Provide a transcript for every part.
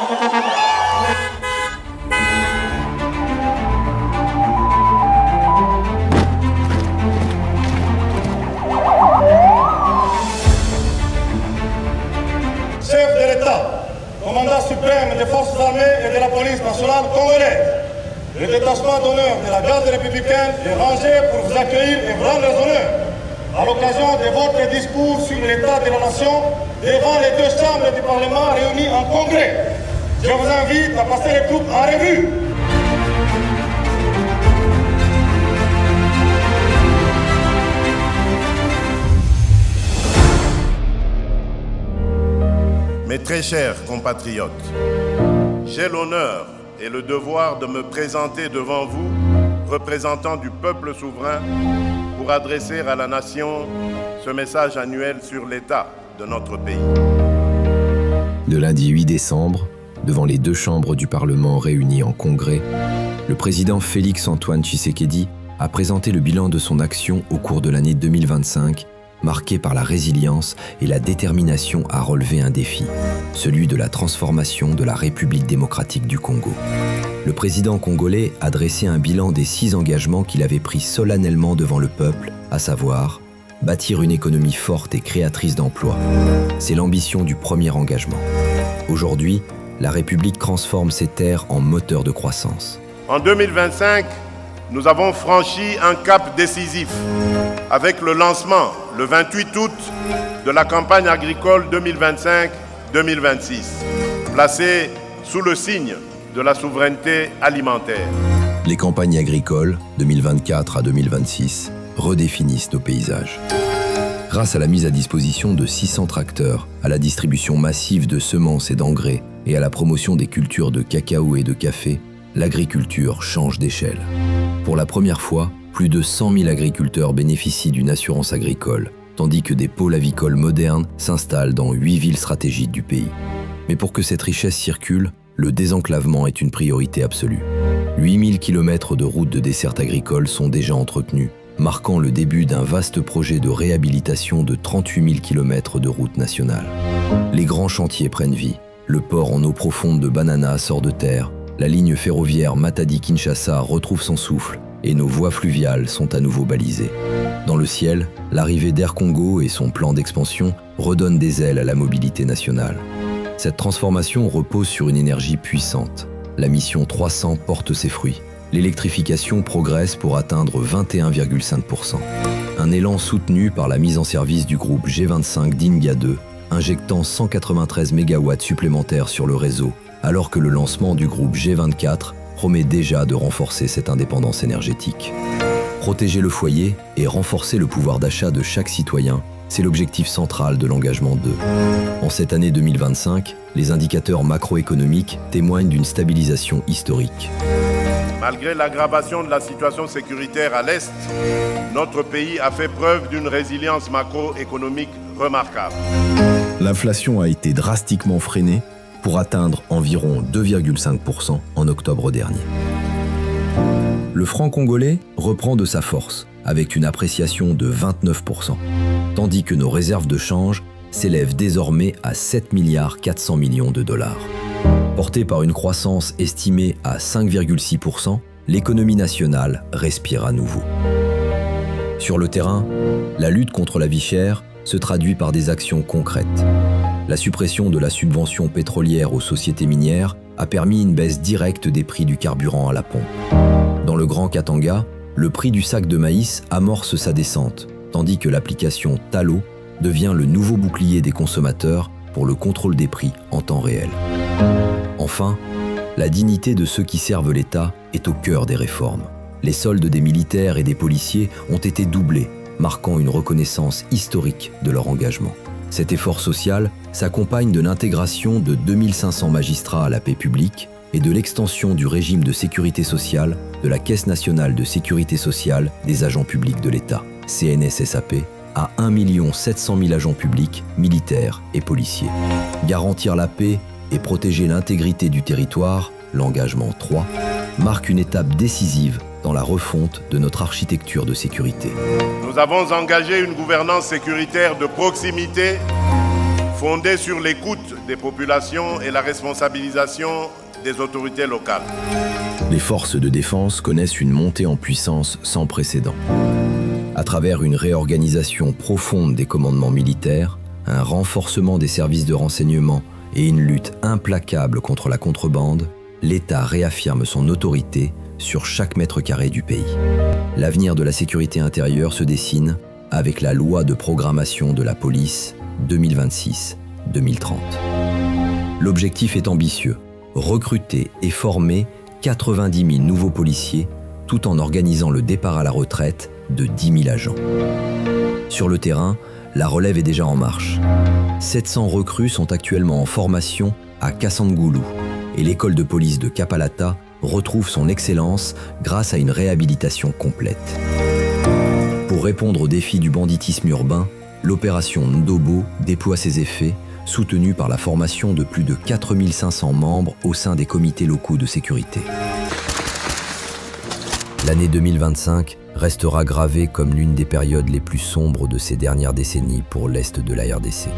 Chef de l'État, commandant suprême des forces armées et de la police nationale congolaise, le détachement d'honneur de la garde républicaine est rangé pour vous accueillir et vous rendre les honneurs à l'occasion de votre discours sur l'état de la nation devant les deux chambres du Parlement réunies en congrès. Je vous invite à passer les troupes en revue. Mes très chers compatriotes, j'ai l'honneur et le devoir de me présenter devant vous, représentant du peuple souverain, pour adresser à la nation ce message annuel sur l'état de notre pays. Le lundi 8 décembre, devant les deux chambres du Parlement réunies en congrès, le président Félix-Antoine Tshisekedi a présenté le bilan de son action au cours de l'année 2025, marqué par la résilience et la détermination à relever un défi, celui de la transformation de la République démocratique du Congo. Le président congolais a dressé un bilan des 6 engagements qu'il avait pris solennellement devant le peuple, à savoir bâtir une économie forte et créatrice d'emplois. C'est l'ambition du premier engagement. Aujourd'hui, la République transforme ses terres en moteur de croissance. En 2025, nous avons franchi un cap décisif avec le lancement, le 28 août, de la campagne agricole 2025-2026, placée sous le signe de la souveraineté alimentaire. Les campagnes agricoles 2024 à 2026 redéfinissent nos paysages. Grâce à la mise à disposition de 600 tracteurs, à la distribution massive de semences et d'engrais et à la promotion des cultures de cacao et de café, l'agriculture change d'échelle. Pour la première fois, plus de 100 000 agriculteurs bénéficient d'une assurance agricole, tandis que des pôles avicoles modernes s'installent dans 8 villes stratégiques du pays. Mais pour que cette richesse circule, le désenclavement est une priorité absolue. 8000 km de routes de desserte agricole sont déjà entretenues, marquant le début d'un vaste projet de réhabilitation de 38 000 km de routes nationales. Les grands chantiers prennent vie. Le port en eau profonde de Banana sort de terre, la ligne ferroviaire Matadi-Kinshasa retrouve son souffle et nos voies fluviales sont à nouveau balisées. Dans le ciel, l'arrivée d'Air Congo et son plan d'expansion redonnent des ailes à la mobilité nationale. Cette transformation repose sur une énergie puissante. La mission 300 porte ses fruits. L'électrification progresse pour atteindre 21,5%. Un élan soutenu par la mise en service du groupe G25 d'Inga 2, injectant 193 MW supplémentaires sur le réseau, alors que le lancement du groupe G24 promet déjà de renforcer cette indépendance énergétique. Protéger le foyer et renforcer le pouvoir d'achat de chaque citoyen, c'est l'objectif central de l'engagement 2. En cette année 2025, les indicateurs macroéconomiques témoignent d'une stabilisation historique. Malgré l'aggravation de la situation sécuritaire à l'Est, notre pays a fait preuve d'une résilience macroéconomique remarquable. L'inflation a été drastiquement freinée pour atteindre environ 2,5% en octobre dernier. Le franc congolais reprend de sa force, avec une appréciation de 29%, tandis que nos réserves de change s'élèvent désormais à 7,4 milliards de dollars. Portée par une croissance estimée à 5,6%, l'économie nationale respire à nouveau. Sur le terrain, la lutte contre la vie chère se traduit par des actions concrètes. La suppression de la subvention pétrolière aux sociétés minières a permis une baisse directe des prix du carburant à la pompe. Dans le Grand Katanga, le prix du sac de maïs amorce sa descente, tandis que l'application Talo devient le nouveau bouclier des consommateurs pour le contrôle des prix en temps réel. Enfin, la dignité de ceux qui servent l'État est au cœur des réformes. Les soldes des militaires et des policiers ont été doublés, marquant une reconnaissance historique de leur engagement. Cet effort social s'accompagne de l'intégration de 2500 magistrats à la paix publique et de l'extension du régime de sécurité sociale de la Caisse nationale de sécurité sociale des agents publics de l'État, CNSSAP, à 1 700 000 agents publics, militaires et policiers. Garantir la paix et protéger l'intégrité du territoire, l'engagement 3, marque une étape décisive dans la refonte de notre architecture de sécurité. Nous avons engagé une gouvernance sécuritaire de proximité fondée sur l'écoute des populations et la responsabilisation des autorités locales. Les forces de défense connaissent une montée en puissance sans précédent. À travers une réorganisation profonde des commandements militaires, un renforcement des services de renseignement et une lutte implacable contre la contrebande, l'État réaffirme son autorité sur chaque mètre carré du pays. L'avenir de la sécurité intérieure se dessine avec la loi de programmation de la police 2026-2030. L'objectif est ambitieux, recruter et former 90 000 nouveaux policiers tout en organisant le départ à la retraite de 10 000 agents. Sur le terrain, la relève est déjà en marche. 700 recrues sont actuellement en formation à Kassangoulou et l'école de police de Kapalata retrouve son excellence grâce à une réhabilitation complète. Pour répondre aux défis du banditisme urbain, l'opération Ndobo déploie ses effets, soutenue par la formation de plus de 4500 membres au sein des comités locaux de sécurité. L'année 2025 restera gravée comme l'une des périodes les plus sombres de ces dernières décennies pour l'Est de la RDC.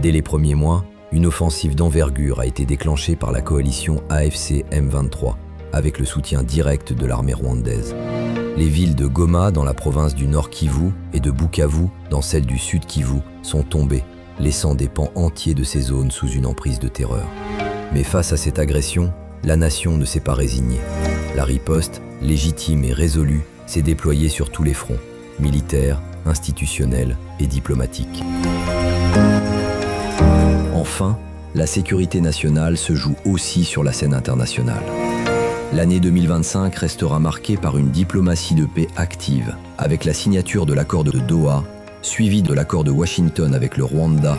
Dès les premiers mois, une offensive d'envergure a été déclenchée par la coalition AFC M23, avec le soutien direct de l'armée rwandaise. Les villes de Goma dans la province du Nord Kivu et de Bukavu dans celle du Sud Kivu sont tombées, laissant des pans entiers de ces zones sous une emprise de terreur. Mais face à cette agression, la nation ne s'est pas résignée. La riposte, légitime et résolue, s'est déployée sur tous les fronts, militaires, institutionnels et diplomatiques. Enfin, la sécurité nationale se joue aussi sur la scène internationale. L'année 2025 restera marquée par une diplomatie de paix active, avec la signature de l'accord de Doha, suivi de l'accord de Washington avec le Rwanda.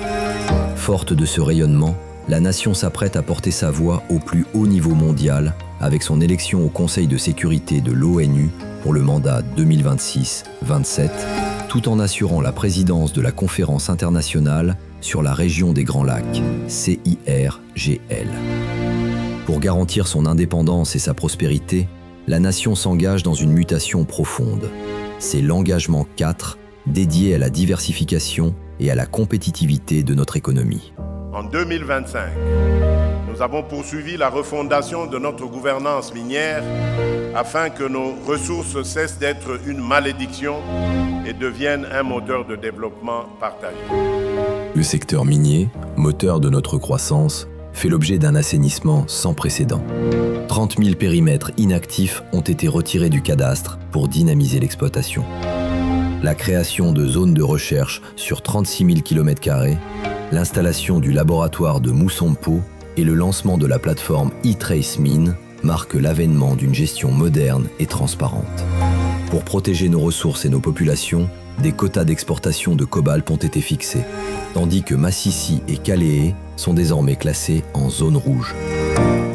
Forte de ce rayonnement, la nation s'apprête à porter sa voix au plus haut niveau mondial, avec son élection au Conseil de sécurité de l'ONU pour le mandat 2026-27, tout en assurant la présidence de la conférence internationale sur la région des Grands Lacs, CIRGL. Pour garantir son indépendance et sa prospérité, la nation s'engage dans une mutation profonde. C'est l'engagement 4 dédié à la diversification et à la compétitivité de notre économie. En 2025, nous avons poursuivi la refondation de notre gouvernance minière afin que nos ressources cessent d'être une malédiction et deviennent un moteur de développement partagé. Le secteur minier, moteur de notre croissance, fait l'objet d'un assainissement sans précédent. 30 000 périmètres inactifs ont été retirés du cadastre pour dynamiser l'exploitation. La création de zones de recherche sur 36 000 km², l'installation du laboratoire de Moussampo et le lancement de la plateforme eTraceMine marquent l'avènement d'une gestion moderne et transparente. Pour protéger nos ressources et nos populations, des quotas d'exportation de cobalt ont été fixés, tandis que Massissi et Kaléé sont désormais classés en zone rouge.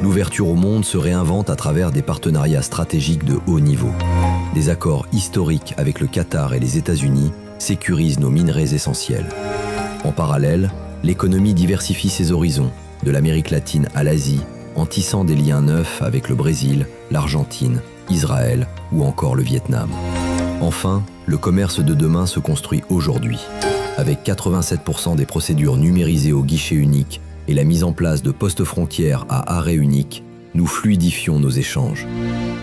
L'ouverture au monde se réinvente à travers des partenariats stratégiques de haut niveau. Des accords historiques avec le Qatar et les États-Unis sécurisent nos minerais essentiels. En parallèle, l'économie diversifie ses horizons, de l'Amérique latine à l'Asie, en tissant des liens neufs avec le Brésil, l'Argentine, Israël ou encore le Vietnam. Enfin, le commerce de demain se construit aujourd'hui. Avec 87% des procédures numérisées au guichet unique et la mise en place de postes frontières à arrêt unique, nous fluidifions nos échanges.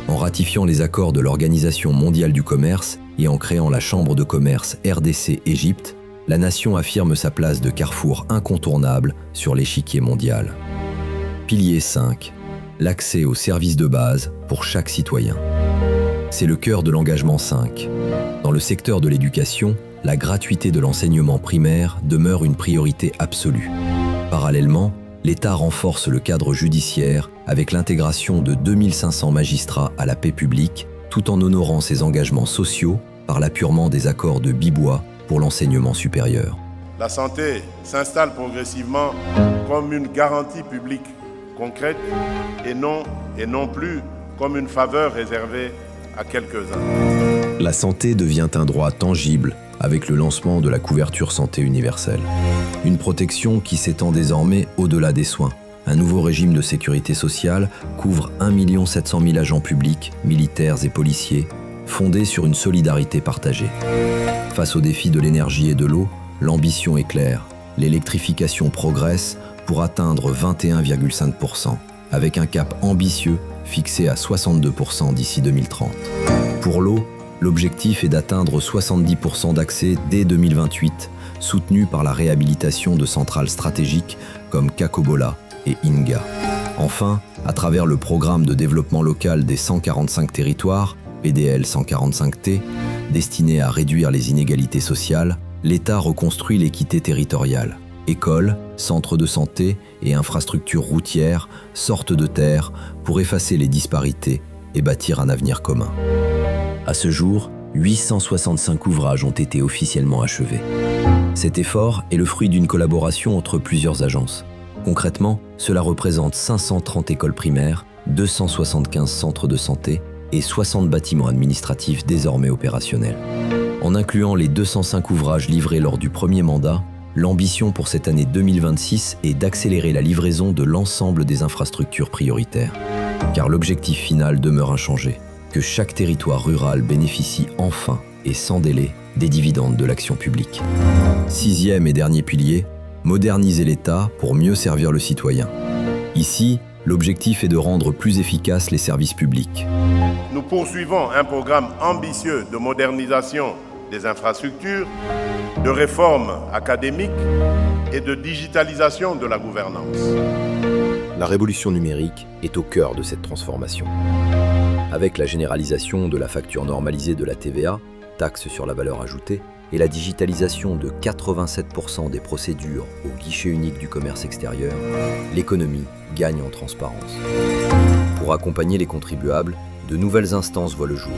En ratifiant les accords de l'Organisation mondiale du commerce et en créant la Chambre de commerce RDC-Égypte, la nation affirme sa place de carrefour incontournable sur l'échiquier mondial. Pilier 5. L'accès aux services de base pour chaque citoyen. C'est le cœur de l'engagement 5. Dans le secteur de l'éducation, la gratuité de l'enseignement primaire demeure une priorité absolue. Parallèlement, l'État renforce le cadre judiciaire avec l'intégration de 2500 magistrats à la paix publique, tout en honorant ses engagements sociaux par l'apurement des accords de Bibois pour l'enseignement supérieur. La santé s'installe progressivement comme une garantie publique concrète et non plus comme une faveur réservée à quelques-uns. La santé devient un droit tangible avec le lancement de la couverture santé universelle. Une protection qui s'étend désormais au-delà des soins. Un nouveau régime de sécurité sociale couvre 1 700 000 agents publics, militaires et policiers, fondé sur une solidarité partagée. Face aux défis de l'énergie et de l'eau, l'ambition est claire. L'électrification progresse pour atteindre 21,5%, avec un cap ambitieux fixé à 62% d'ici 2030. Pour l'eau, l'objectif est d'atteindre 70% d'accès dès 2028, soutenu par la réhabilitation de centrales stratégiques comme Kakobola et Inga. Enfin, à travers le programme de développement local des 145 territoires, PDL 145T, destiné à réduire les inégalités sociales, l'État reconstruit l'équité territoriale. Écoles, centres de santé et infrastructures routières sortent de terre pour effacer les disparités et bâtir un avenir commun. À ce jour, 865 ouvrages ont été officiellement achevés. Cet effort est le fruit d'une collaboration entre plusieurs agences. Concrètement, cela représente 530 écoles primaires, 275 centres de santé et 60 bâtiments administratifs désormais opérationnels. En incluant les 205 ouvrages livrés lors du premier mandat, l'ambition pour cette année 2026 est d'accélérer la livraison de l'ensemble des infrastructures prioritaires. Car l'objectif final demeure inchangé, que chaque territoire rural bénéficie enfin et sans délai des dividendes de l'action publique. Sixième et dernier pilier, moderniser l'État pour mieux servir le citoyen. Ici, l'objectif est de rendre plus efficaces les services publics. Nous poursuivons un programme ambitieux de modernisation des infrastructures, de réforme académique et de digitalisation de la gouvernance. La révolution numérique est au cœur de cette transformation. Avec la généralisation de la facture normalisée de la TVA, taxe sur la valeur ajoutée, et la digitalisation de 87% des procédures au guichet unique du commerce extérieur, l'économie gagne en transparence. Pour accompagner les contribuables, de nouvelles instances voient le jour.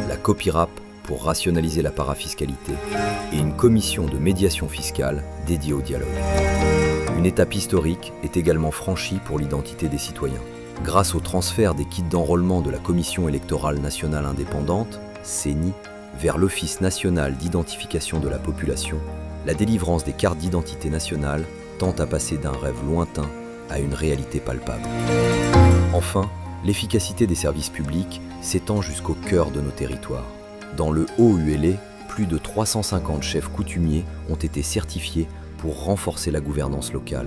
La COPIRAP pour rationaliser la parafiscalité et une commission de médiation fiscale dédiée au dialogue. Une étape historique est également franchie pour l'identité des citoyens. Grâce au transfert des kits d'enrôlement de la Commission électorale nationale indépendante, CENI, vers l'Office national d'identification de la population, la délivrance des cartes d'identité nationale tend à passer d'un rêve lointain à une réalité palpable. Enfin, l'efficacité des services publics s'étend jusqu'au cœur de nos territoires. Dans le Haut-Uélé, plus de 350 chefs coutumiers ont été certifiés pour renforcer la gouvernance locale.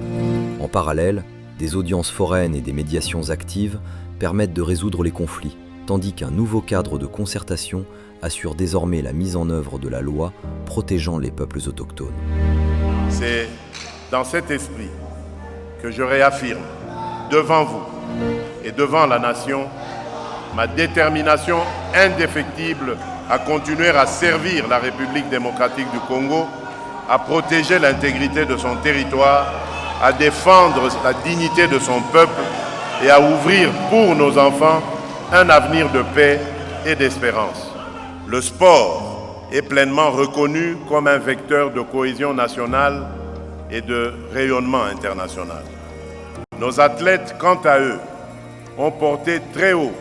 En parallèle, des audiences foraines et des médiations actives permettent de résoudre les conflits, tandis qu'un nouveau cadre de concertation assure désormais la mise en œuvre de la loi protégeant les peuples autochtones. C'est dans cet esprit que je réaffirme devant vous et devant la nation ma détermination indéfectible à continuer à servir la République démocratique du Congo, à protéger l'intégrité de son territoire, à défendre la dignité de son peuple et à ouvrir pour nos enfants un avenir de paix et d'espérance. Le sport est pleinement reconnu comme un vecteur de cohésion nationale et de rayonnement international. Nos athlètes, quant à eux, ont porté très haut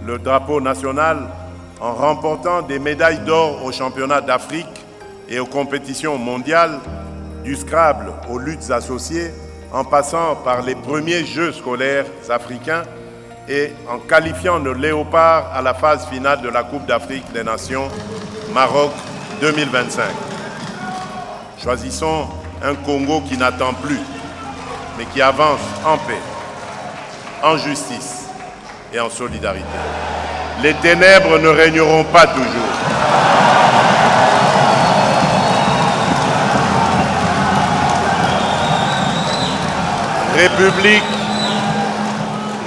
le drapeau national en remportant des médailles d'or aux championnats d'Afrique et aux compétitions mondiales, du Scrabble aux luttes associées, en passant par les premiers Jeux scolaires africains et en qualifiant nos léopards à la phase finale de la Coupe d'Afrique des Nations Maroc 2025. Choisissons un Congo qui n'attend plus, mais qui avance en paix, en justice et en solidarité. Les ténèbres ne régneront pas toujours.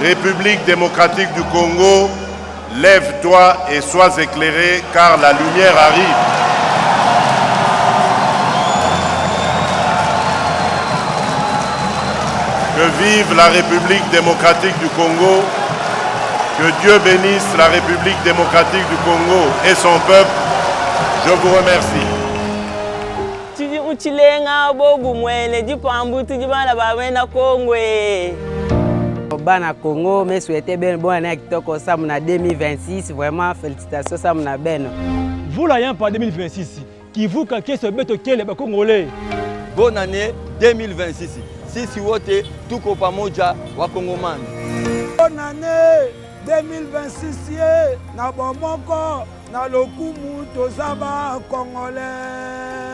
République démocratique du Congo, lève-toi et sois éclairé, car la lumière arrive. Que vive la République démocratique du Congo, que Dieu bénisse la République démocratique du Congo et son peuple. Je vous remercie. Bana Congo, mais souhaitez bien bonne année kitoko samuna 2026. Vraiment félicitations samuna ben. Vous l'ayez pas 2026. Qui vous calquez ce bête auquel les Congolais. Bonne année 2026. Sisi wote tuko pamoja wa Kongoman. Bonne année 2026 na bomoko na lokumu tozaba Congolais.